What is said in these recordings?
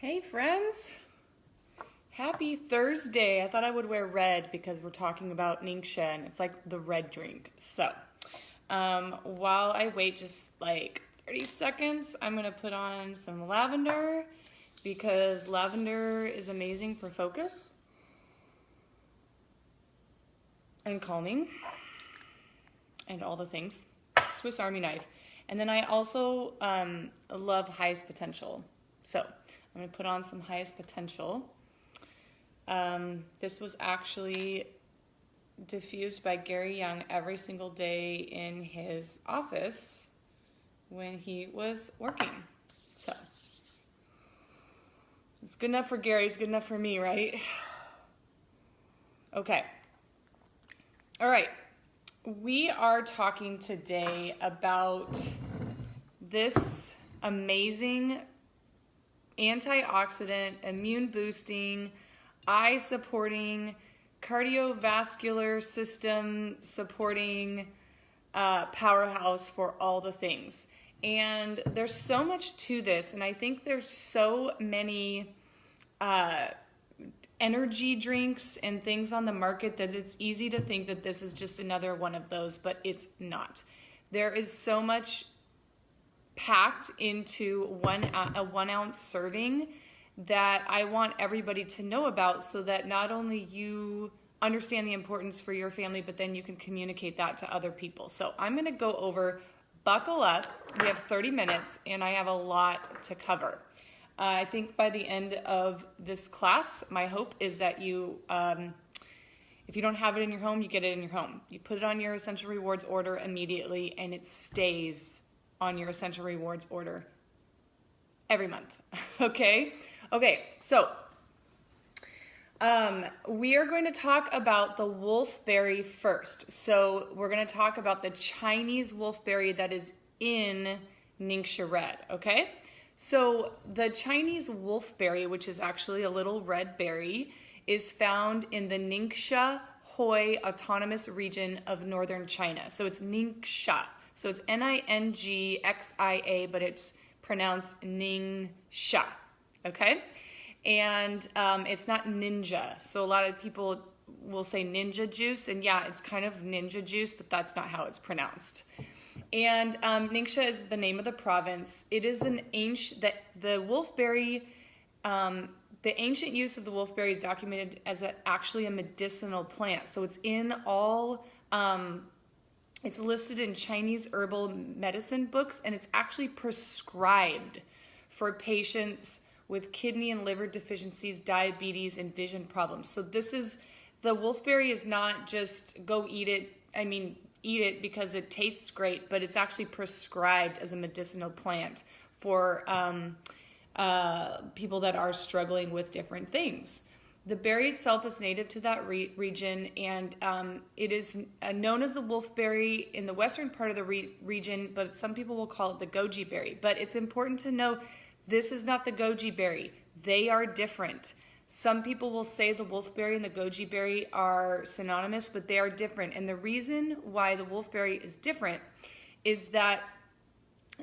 Hey friends, happy Thursday. I thought I would wear red because we're talking about Ningxia and it's like the red drink. So while I wait just like 30 seconds, I'm gonna put on some lavender because lavender is amazing for focus and calming and all the things. Swiss Army knife. And then I also love highest potential. So I'm going to put on some highest potential. This was actually diffused by Gary Young every single day in his office when he was working. So it's good enough for Gary, it's good enough for me, right? Okay. All right. We are talking today about this amazing antioxidant, immune boosting, eye supporting, cardiovascular system supporting powerhouse for all the things. And there's so much to this, and I think there's so many energy drinks and things on the market that it's easy to think that this is just another one of those, but it's not. There is so much packed into a 1 ounce serving that I want everybody to know about so that not only you understand the importance for your family, but then you can communicate that to other people. So I'm going to go over, buckle up. We have 30 minutes and I have a lot to cover. I think by the end of this class, my hope is that you, if you don't have it in your home, you get it in your home. You put it on your Essential Rewards order immediately and it stays on your Essential Rewards order every month, okay? Okay, so we are going to talk about the wolfberry first. So we're gonna talk about the Chinese wolfberry that is in Ningxia Red, okay? So the Chinese wolfberry, which is actually a little red berry, is found in the Ningxia Hui Autonomous Region of Northern China. So it's Ningxia. So it's Ningxia, but it's pronounced Ningxia, okay? And it's not ninja. So a lot of people will say ninja juice, and yeah, it's kind of ninja juice, but that's not how it's pronounced. And Ningxia is the name of the province. It is an ancient, the wolfberry, the ancient use of the wolfberry is documented as actually a medicinal plant. So it's in all, it's listed in Chinese herbal medicine books, and it's actually prescribed for patients with kidney and liver deficiencies, diabetes, and vision problems. So this is, the wolfberry is not just go eat it, eat it because it tastes great, but it's actually prescribed as a medicinal plant for people that are struggling with different things. The berry itself is native to that region, and it is known as the wolfberry in the western part of the region, but some people will call it the goji berry. But it's important to know this is not the goji berry. They are different. Some people will say the wolfberry and the goji berry are synonymous, but they are different. And the reason why the wolfberry is different is that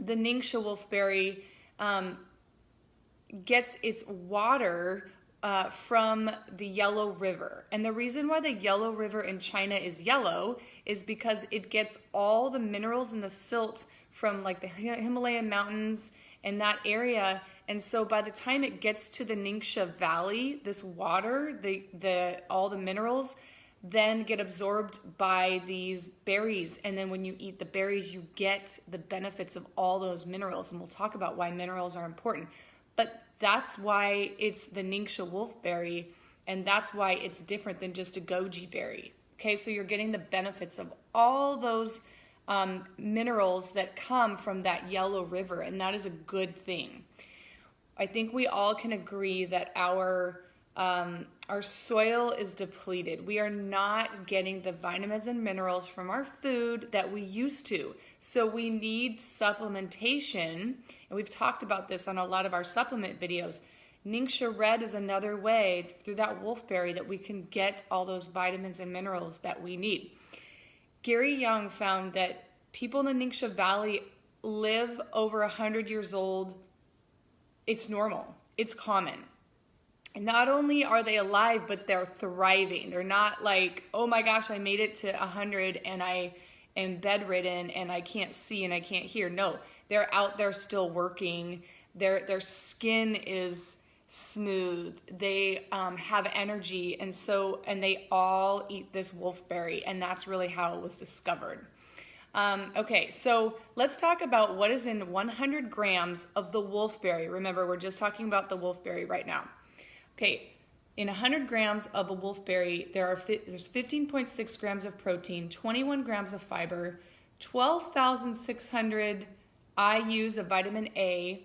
the Ningxia wolfberry gets its water from the Yellow River. And the reason why the Yellow River in China is yellow is because it gets all the minerals and the silt from like the Himalayan mountains and that area. And so by the time it gets to the Ningxia Valley, this water, all the minerals then get absorbed by these berries. And then when you eat the berries, you get the benefits of all those minerals. And we'll talk about why minerals are important. But that's why it's the Ningxia wolfberry, and that's why it's different than just a goji berry. Okay, so you're getting the benefits of all those minerals that come from that Yellow River, and that is a good thing. I think we all can agree that our soil is depleted. We are not getting the vitamins and minerals from our food that we used to. So we need supplementation, and we've talked about this on a lot of our supplement videos. Ningxia Red is another way through that wolfberry that we can get all those vitamins and minerals that we need. Gary Young found that people in the Ningxia Valley live over 100 years old. It's normal. it's common. And not only are they alive, but they're thriving. They're not like, oh my gosh, I made it to 100 and I am bedridden and I can't see and I can't hear. No, they're out there still working. Their skin is smooth. They have energy, and they all eat this wolfberry, and that's really how it was discovered. Okay, so let's talk about what is in 100 grams of the wolfberry. Remember, we're just talking about the wolfberry right now. Okay, in 100 grams of a wolfberry, there's 15.6 grams of protein, 21 grams of fiber, 12,600 IUs of vitamin A,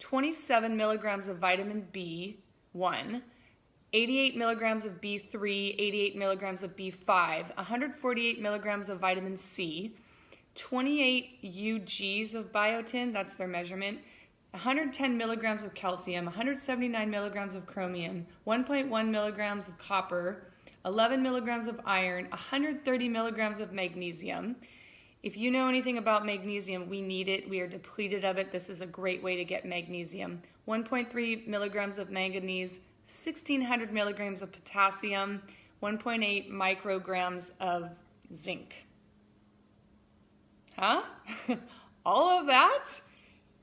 27 milligrams of vitamin B1, 88 milligrams of B3, 88 milligrams of B5, 148 milligrams of vitamin C, 28 UGs of biotin, that's their measurement, 110 milligrams of calcium, 179 milligrams of chromium, 1.1 milligrams of copper, 11 milligrams of iron, 130 milligrams of magnesium. If you know anything about magnesium, we need it. We are depleted of it. This is a great way to get magnesium. 1.3 milligrams of manganese, 1,600 milligrams of potassium, 1.8 micrograms of zinc. Huh? All of that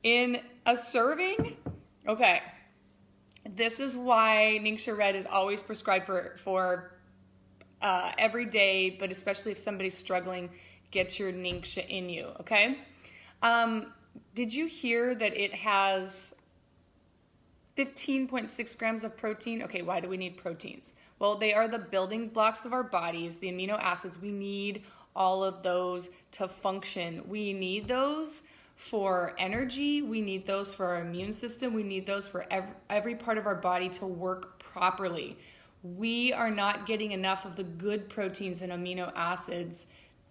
in a serving? Okay. This is why Ningxia Red is always prescribed for every day, but especially if somebody's struggling, get your Ningxia in you, okay? Did you hear that it has 15.6 grams of protein? Okay, why do we need proteins? Well, they are the building blocks of our bodies, the amino acids. We need all of those to function. We need those for energy. We need those for our immune system. We need those for every part of our body to work properly. We are not getting enough of the good proteins and amino acids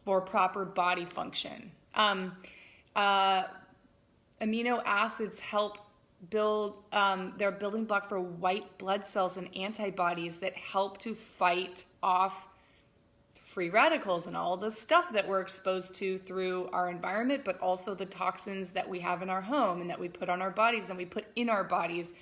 for proper body function. Amino acids help build, they're a building block for white blood cells and antibodies that help to fight off free radicals and all the stuff that we're exposed to through our environment, but also the toxins that we have in our home and that we put on our bodies and we put in our bodies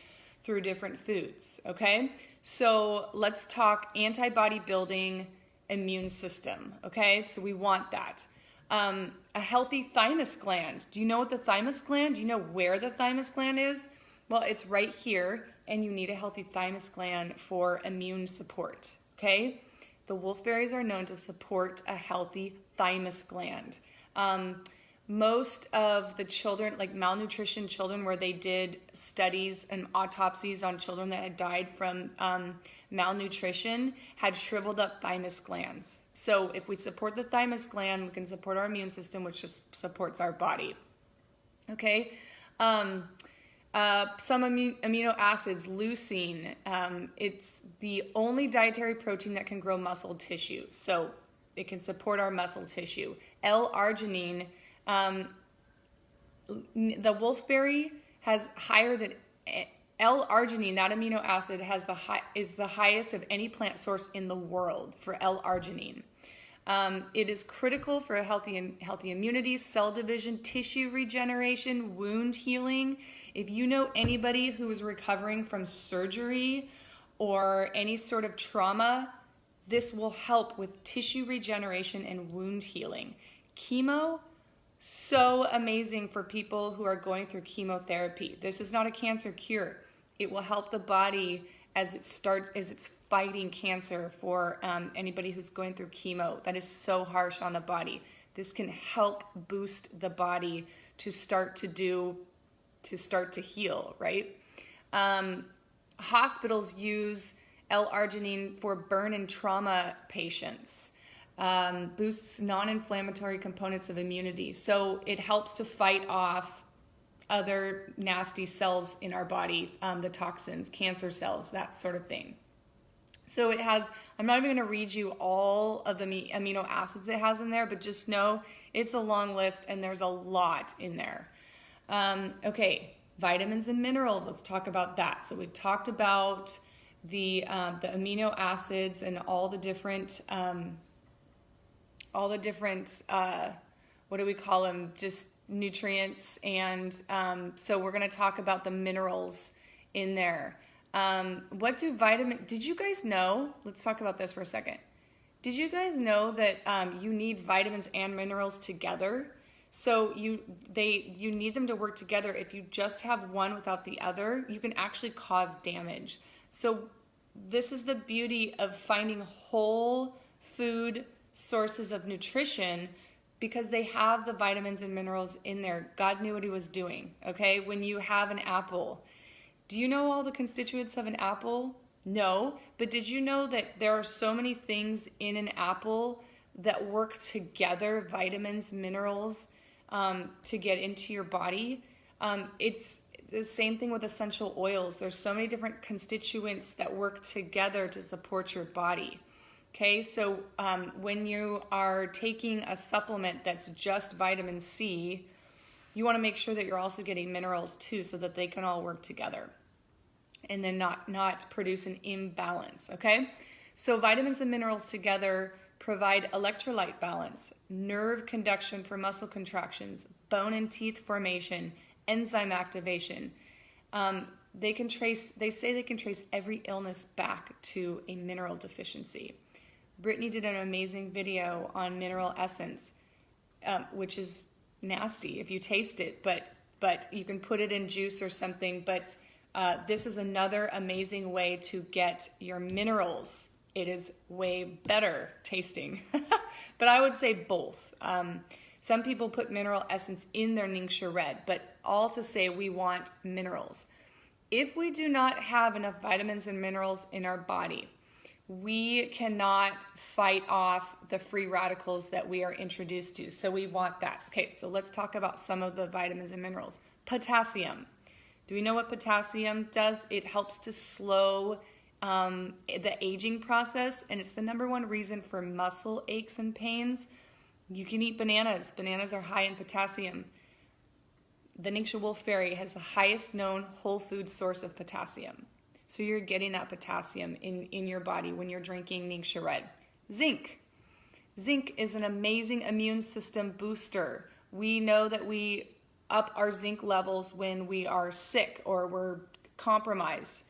through different foods, okay? So let's talk antibody building immune system, okay? So we want that. A healthy thymus gland. Do you know what the thymus gland? Do you know where the thymus gland is? Well, it's right here, and you need a healthy thymus gland for immune support, okay? The wolfberries are known to support a healthy thymus gland. Most of the children, like malnutrition children, where they did studies and autopsies on children that had died from malnutrition, had shriveled up thymus glands. So if we support the thymus gland, we can support our immune system, which just supports our body. Okay? Some amino acids, leucine, it's the only dietary protein that can grow muscle tissue. So it can support our muscle tissue. L-arginine, the wolfberry has higher than L-arginine, that amino acid is the highest of any plant source in the world for L-arginine. It is critical for a healthy immunity, cell division, tissue regeneration, wound healing. If you know anybody who is recovering from surgery or any sort of trauma, this will help with tissue regeneration and wound healing. Chemo, so amazing for people who are going through chemotherapy. This is not a cancer cure. It will help the body as it's fighting cancer for anybody who's going through chemo. That is so harsh on the body. This can help boost the body to start to heal, right? Hospitals use L-arginine for burn and trauma patients. Boosts non-inflammatory components of immunity. So it helps to fight off other nasty cells in our body, the toxins, cancer cells, that sort of thing. So it has, I'm not even going to read you all of the amino acids it has in there, but just know it's a long list and there's a lot in there. Okay, vitamins and minerals, let's talk about that. So we've talked about the amino acids and all the different, what do we call them? Just nutrients. And so we're going to talk about the minerals in there. Did you guys know, let's talk about this for a second. Did you guys know that you need vitamins and minerals together? So you need them to work together. If you just have one without the other, you can actually cause damage. So this is the beauty of finding whole food sources of nutrition, because they have the vitamins and minerals in there. God knew what he was doing, okay? When you have an apple, do you know all the constituents of an apple? No, but did you know that there are so many things in an apple that work together, vitamins, minerals, to get into your body? It's the same thing with essential oils. There's so many different constituents that work together to support your body. Okay, so when you are taking a supplement that's just vitamin C, you want to make sure that you're also getting minerals too, so that they can all work together and then not produce an imbalance, okay? So vitamins and minerals together provide electrolyte balance, nerve conduction for muscle contractions, bone and teeth formation, enzyme activation. They say they can trace every illness back to a mineral deficiency. Brittany did an amazing video on mineral essence, which is nasty if you taste it, but you can put it in juice or something. But this is another amazing way to get your minerals. It is way better tasting, but I would say both. Some people put mineral essence in their Ningxia Red, but all to say we want minerals. If we do not have enough vitamins and minerals in our body, we cannot fight off the free radicals that we are introduced to. So we want that. Okay, so let's talk about some of the vitamins and minerals. Potassium. Do we know what potassium does? It helps to slow the aging process, and it's the #1 reason for muscle aches and pains. You can eat bananas. Bananas are high in potassium. The Ningxia wolfberry has the highest known whole food source of potassium. So you're getting that potassium in your body when you're drinking Ningxia Red. Zinc. Zinc is an amazing immune system booster. We know that we up our zinc levels when we are sick or we're compromised.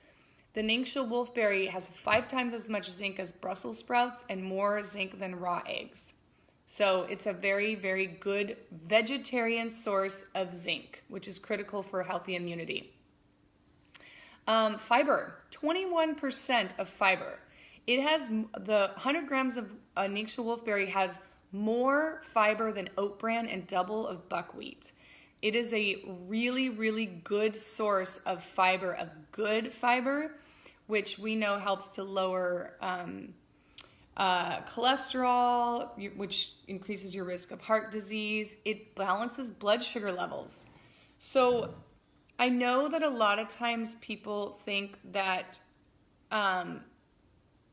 The Ningxia wolfberry has 5 times as much zinc as Brussels sprouts and more zinc than raw eggs. So it's a very, very good vegetarian source of zinc, which is critical for healthy immunity. Fiber, 21% of fiber. It has the 100 grams of Ningxia wolfberry has more fiber than oat bran and double of buckwheat. It is a really, really good source of fiber, which we know helps to lower cholesterol, which increases your risk of heart disease. It balances blood sugar levels. So I know that a lot of times people think that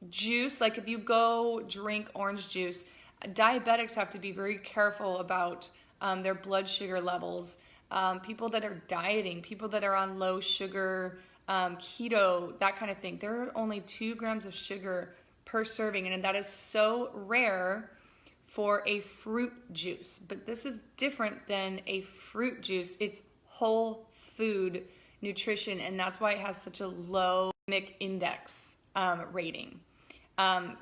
juice, like if you go drink orange juice, diabetics have to be very careful about their blood sugar levels. People that are dieting, people that are on low sugar, keto, that kind of thing. There are only 2 grams of sugar per serving, and that is so rare for a fruit juice. But this is different than a fruit juice. It's whole food nutrition, and that's why it has such a low glycemic index rating.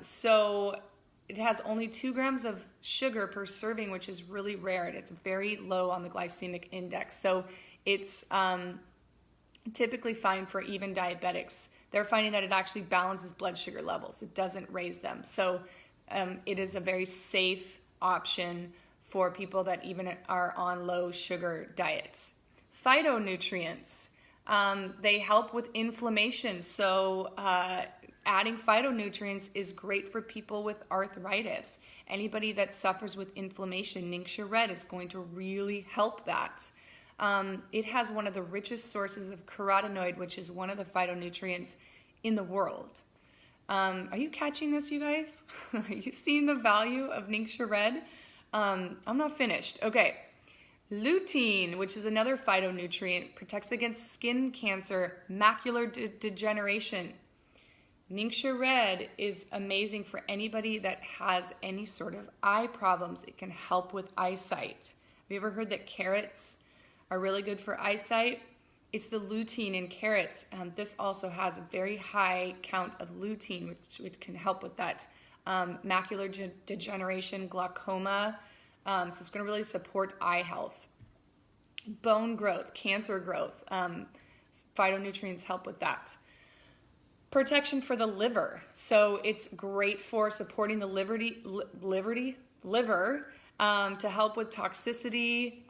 So it has only 2 grams of sugar per serving, which is really rare, and it's very low on the glycemic index. So it's typically fine for even diabetics. They're finding that it actually balances blood sugar levels. It doesn't raise them. So it is a very safe option for people that even are on low sugar diets. Phytonutrients, they help with inflammation. So adding phytonutrients is great for people with arthritis. Anybody that suffers with inflammation, Ningxia Red is going to really help that. It has one of the richest sources of carotenoid, which is one of the phytonutrients in the world. Are you catching this, you guys? Are you seeing the value of Ningxia Red? I'm not finished. Okay. Lutein, which is another phytonutrient, protects against skin cancer, macular degeneration. Ningxia Red is amazing for anybody that has any sort of eye problems. It can help with eyesight. Have you ever heard that carrots are really good for eyesight? It's the lutein in carrots. This also has a very high count of lutein, which can help with that macular degeneration, glaucoma. So it's going to really support eye health. Bone growth, cancer growth. Phytonutrients help with that. Protection for the liver. So it's great for supporting the liver to help with toxicity.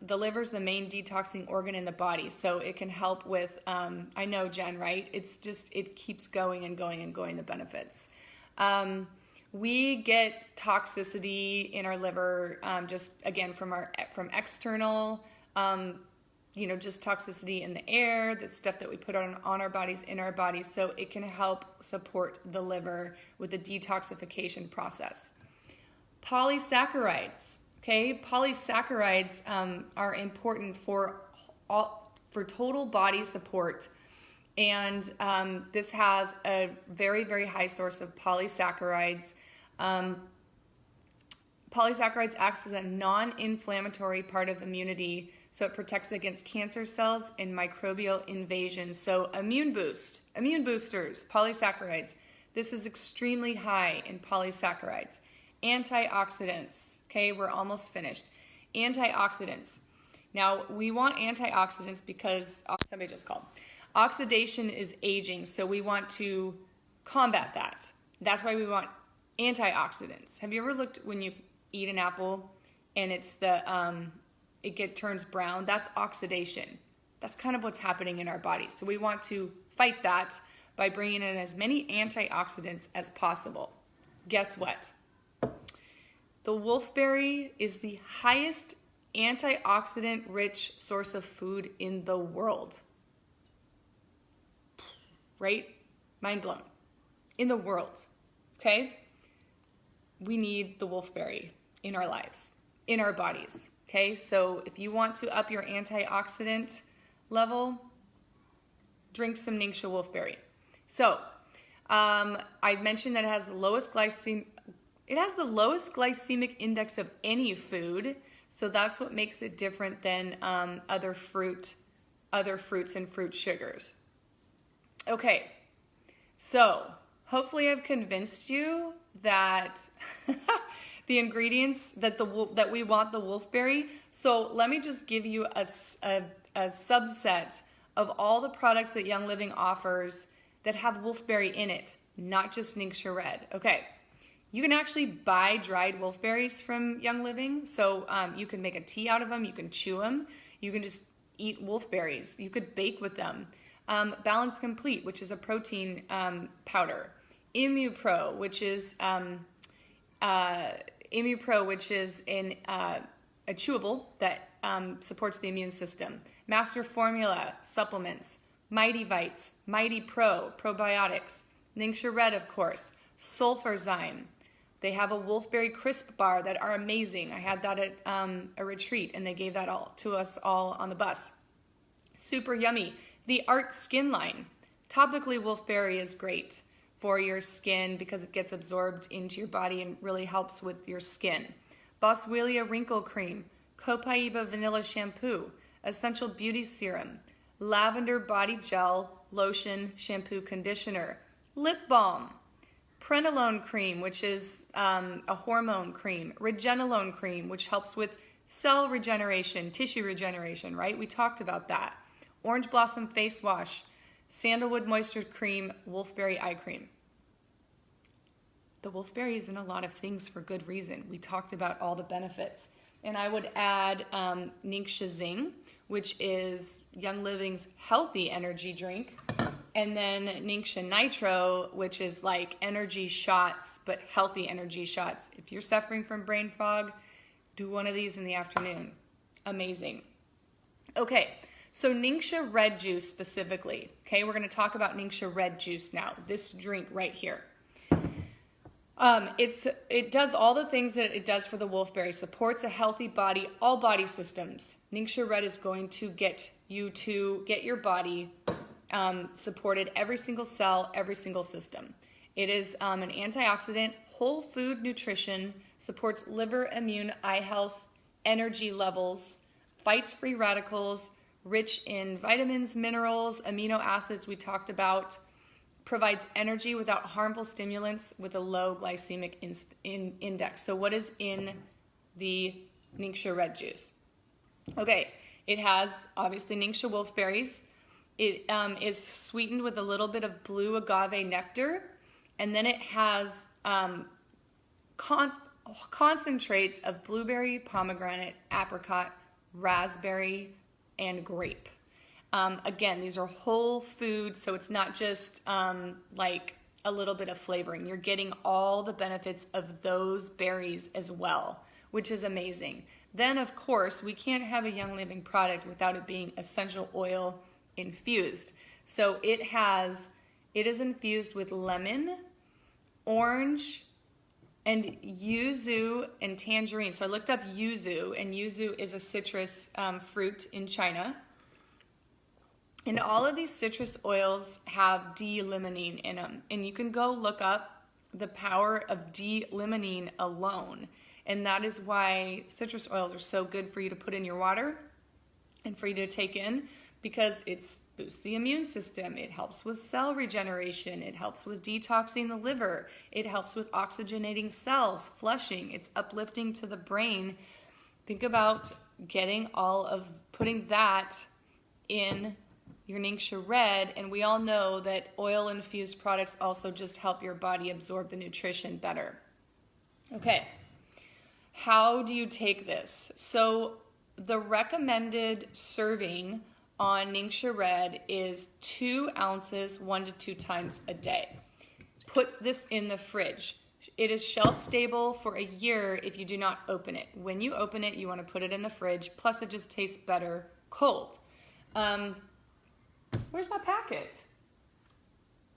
The liver is the main detoxing organ in the body, so it can help with, I know, Jen, right? It's just, it keeps going and going and going, the benefits. We get toxicity in our liver, just again from external, just toxicity in the air, that stuff that we put on our bodies, in our bodies. So it can help support the liver with the detoxification process. Polysaccharides, okay? Polysaccharides are important for total body support. And this has a very, very high source of polysaccharides. Polysaccharides acts as a non-inflammatory part of immunity, so it protects against cancer cells and microbial invasion. So immune boosters, polysaccharides. This is extremely high in polysaccharides. Antioxidants, okay, we're almost finished. Antioxidants. Now, we want antioxidants because, somebody just called. Oxidation is aging, so we want to combat that. That's why we want antioxidants. Have you ever looked when you eat an apple and it's turns brown? That's oxidation. That's kind of what's happening in our bodies. So we want to fight that by bringing in as many antioxidants as possible. Guess what? The wolfberry is the highest antioxidant-rich source of food in the world. Right? Mind blown. In the world. Okay? We need the wolfberry in our lives, in our bodies. Okay? So if you want to up your antioxidant level, drink some Ningxia wolfberry. So, I mentioned that it has the lowest glycemic index of any food, so that's what makes it different than other fruits and fruit sugars. Okay, so hopefully I've convinced you that the ingredients that we want the wolfberry. So let me just give you a subset of all the products that Young Living offers that have wolfberry in it, not just Ningxia Red. Okay. You can actually buy dried wolfberries from Young Living. So you can make a tea out of them. You can chew them. You can just eat wolfberries. You could bake with them. Balance Complete, which is a protein powder. ImmuPro, which is a chewable that supports the immune system. Master Formula supplements. Mighty Vites, Mighty Pro, probiotics. Ningxia Red, of course. Sulfurzyme. They have a wolfberry crisp bar that are amazing. I had that at a retreat, and they gave that all to us all on the bus. Super yummy. The Art Skin line. Topically, wolfberry is great for your skin because it gets absorbed into your body and really helps with your skin. Boswellia Wrinkle Cream. Copaiba Vanilla Shampoo. Essential Beauty Serum. Lavender Body Gel, Lotion, Shampoo, Conditioner. Lip Balm. Prenolone cream, which is a hormone cream. Regenolone cream, which helps with cell regeneration, tissue regeneration, right? We talked about that. Orange Blossom Face Wash. Sandalwood Moisture Cream. Wolfberry Eye Cream. The wolfberry is in a lot of things for good reason. We talked about all the benefits. And I would add Ningxia Zing, which is Young Living's healthy energy drink. And then Ningxia Nitro, which is like energy shots, but healthy energy shots. If you're suffering from brain fog, do one of these in the afternoon. Amazing. Okay, so Ningxia Red Juice specifically. Okay, we're going to talk about Ningxia Red Juice now. This drink right here. It does all the things that it does for the wolfberry. Supports a healthy body, all body systems. Ningxia Red is going to get your body supported, every single cell, every single system. It is an antioxidant, whole food nutrition, supports liver, immune, eye health, energy levels, fights free radicals, rich in vitamins, minerals, amino acids we talked about, provides energy without harmful stimulants with a low glycemic index. So what is in the Ningxia red juice? Okay, it has obviously Ningxia wolfberries. It is sweetened with a little bit of blue agave nectar, and then it has concentrates of blueberry, pomegranate, apricot, raspberry, and grape. Again, these are whole food, so it's not just like a little bit of flavoring. You're getting all the benefits of those berries as well, which is amazing. Then, of course, we can't have a Young Living product without it being essential oil infused. So it is infused with lemon, orange, and yuzu and tangerine. So I looked up yuzu, and yuzu is a citrus fruit in China. And all of these citrus oils have D-limonene in them. And you can go look up the power of D-limonene alone. And that is why citrus oils are so good for you to put in your water and for you to take in, because it boosts the immune system. It helps with cell regeneration. It helps with detoxing the liver. It helps with oxygenating cells, flushing. It's uplifting to the brain. Think about putting that in your Ningxia red, and we all know that oil-infused products also just help your body absorb the nutrition better. Okay. How do you take this? So the recommended serving on Ningxia red is 2 ounces 1 to 2 times a day. Put this in the fridge. It is shelf stable for a year if you do not open it. When you open it, you want to put it in the fridge. Plus, it just tastes better cold. Where's my packet?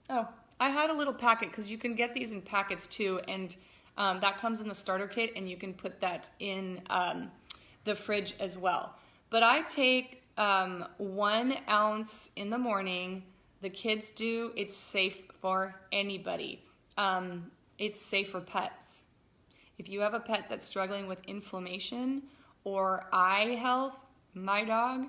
Oh, I had a little packet because you can get these in packets too, and that comes in the starter kit, and you can put that in the fridge as well. But I take 1 ounce in the morning. The kids do. It's safe for anybody. It's safe for pets. If you have a pet that's struggling with inflammation or eye health, my dog,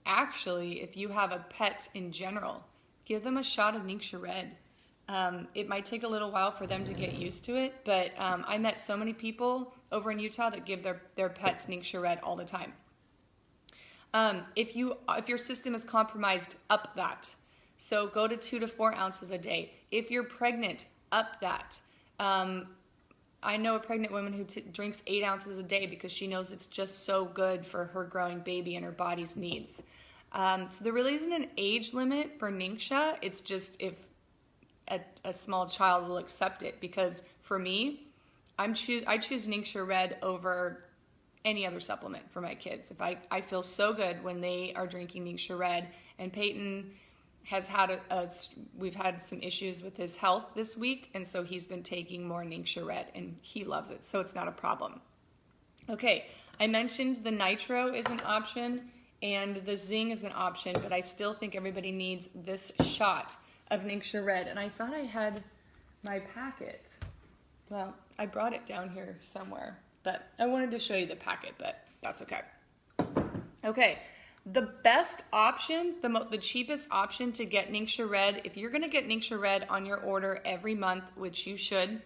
actually, if you have a pet in general, give them a shot of Ningxia red. It might take a little while for them to get used to it, but I met so many people over in Utah that give their pets Ningxia red all the time. If your system is compromised, up that. So go to 2 to 4 ounces a day. If you're pregnant, up that. I know a pregnant woman who drinks 8 ounces a day because she knows it's just so good for her growing baby and her body's needs. So there really isn't an age limit for Ningxia. It's just if a small child will accept it, because for me, I choose Ningxia red over any other supplement for my kids. If I feel so good when they are drinking Ningxia red, and Peyton has had we've had some issues with his health this week, and so he's been taking more Ningxia red, and he loves it, so it's not a problem. Okay, I mentioned the nitro is an option and the zing is an option, but I still think everybody needs this shot of Ningxia red, and I thought I had my packet. Well, I brought it down here somewhere, but I wanted to show you the packet, but that's okay. Okay, the best option, the cheapest option to get Ningxia red, if you're going to get Ningxia red on your order every month, which you should,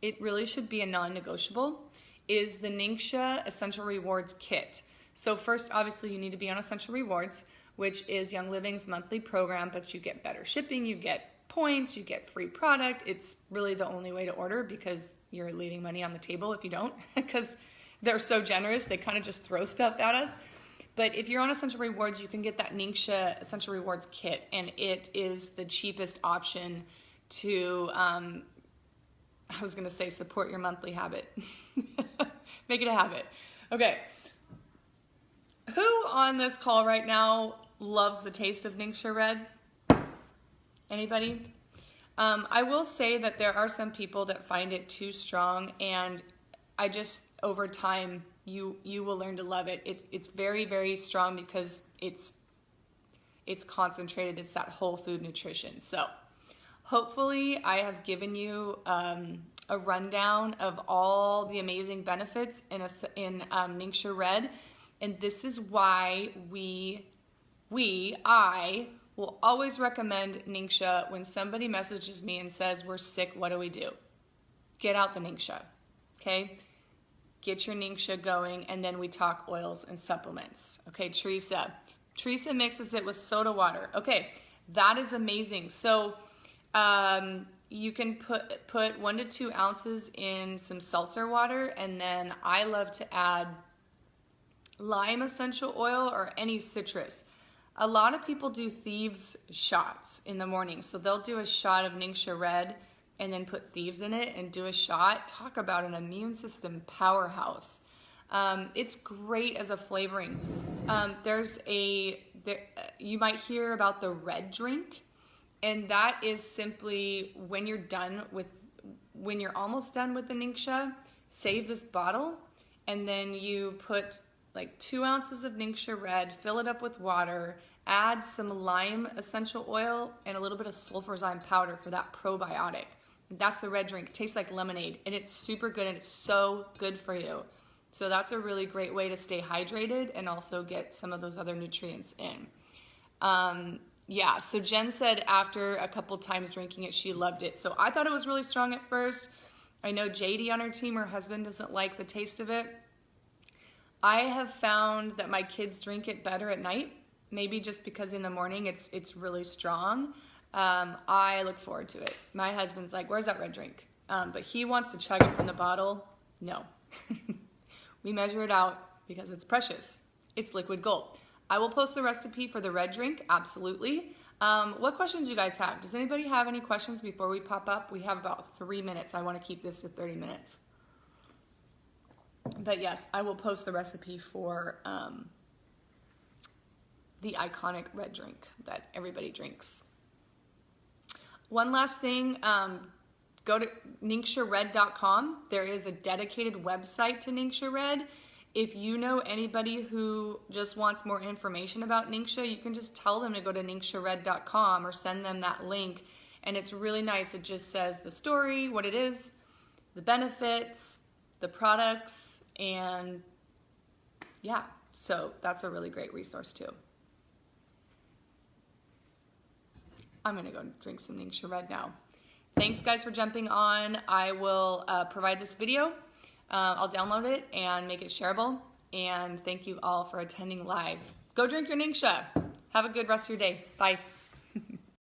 it really should be a non-negotiable, is the Ningxia Essential Rewards Kit. So first, obviously, you need to be on Essential Rewards, which is Young Living's monthly program, but you get better shipping, you get points, you get free product. It's really the only way to order, because you're leaving money on the table if you don't, because they're so generous. They kind of just throw stuff at us. But if you're on Essential Rewards, you can get that Ningxia Essential Rewards Kit, and it is the cheapest option to, I was going to say support your monthly habit. Make it a habit. Okay. Who on this call right now loves the taste of Ningxia red? Anybody? I will say that there are some people that find it too strong, and I just, over time, you will learn to love it. It's very, very strong because it's concentrated. It's that whole food nutrition. So hopefully I have given you a rundown of all the amazing benefits in Ningxia red. And this is why I will always recommend Ningxia when somebody messages me and says, we're sick, what do we do? Get out the Ningxia, okay? Get your Ningxia going, and then we talk oils and supplements. Okay, Teresa. Teresa mixes it with soda water. Okay, that is amazing. So you can put 1 to 2 ounces in some seltzer water, and then I love to add lime essential oil or any citrus. A lot of people do thieves shots in the morning. So they'll do a shot of Ningxia Red and then put thieves in it and do a shot. Talk about an immune system powerhouse. It's great as a flavoring. You might hear about the red drink, and that is simply when you're almost done with the Ningxia, save this bottle, and then you put like 2 ounces of Ningxia Red, fill it up with water, add some lime essential oil and a little bit of sulfurzyme powder for that probiotic. That's the red drink. It tastes like lemonade, and it's super good, and it's so good for you. So that's a really great way to stay hydrated and also get some of those other nutrients in. Yeah, so Jen said after a couple times drinking it, she loved it. So I thought it was really strong at first. I know JD on her team, her husband, doesn't like the taste of it. I have found that my kids drink it better at night, maybe just because in the morning it's really strong. I look forward to it. My husband's like, where's that red drink? But he wants to chug it from the bottle. No. We measure it out because it's precious. It's liquid gold. I will post the recipe for the red drink, absolutely. What questions do you guys have? Does anybody have any questions before we pop up? We have about 3 minutes. I want to keep this to 30 minutes. But yes, I will post the recipe for the iconic red drink that everybody drinks. One last thing, go to ningxiared.com. There is a dedicated website to Ningxia Red. If you know anybody who just wants more information about Ningxia, you can just tell them to go to ningxiared.com or send them that link. And it's really nice. It just says the story, what it is, the benefits, the products, and yeah, so that's a really great resource too. I'm gonna go drink some Ningxia Red now. Thanks guys for jumping on. I will provide this video. I'll download it and make it shareable. And thank you all for attending live. Go drink your Ningxia. Have a good rest of your day. Bye.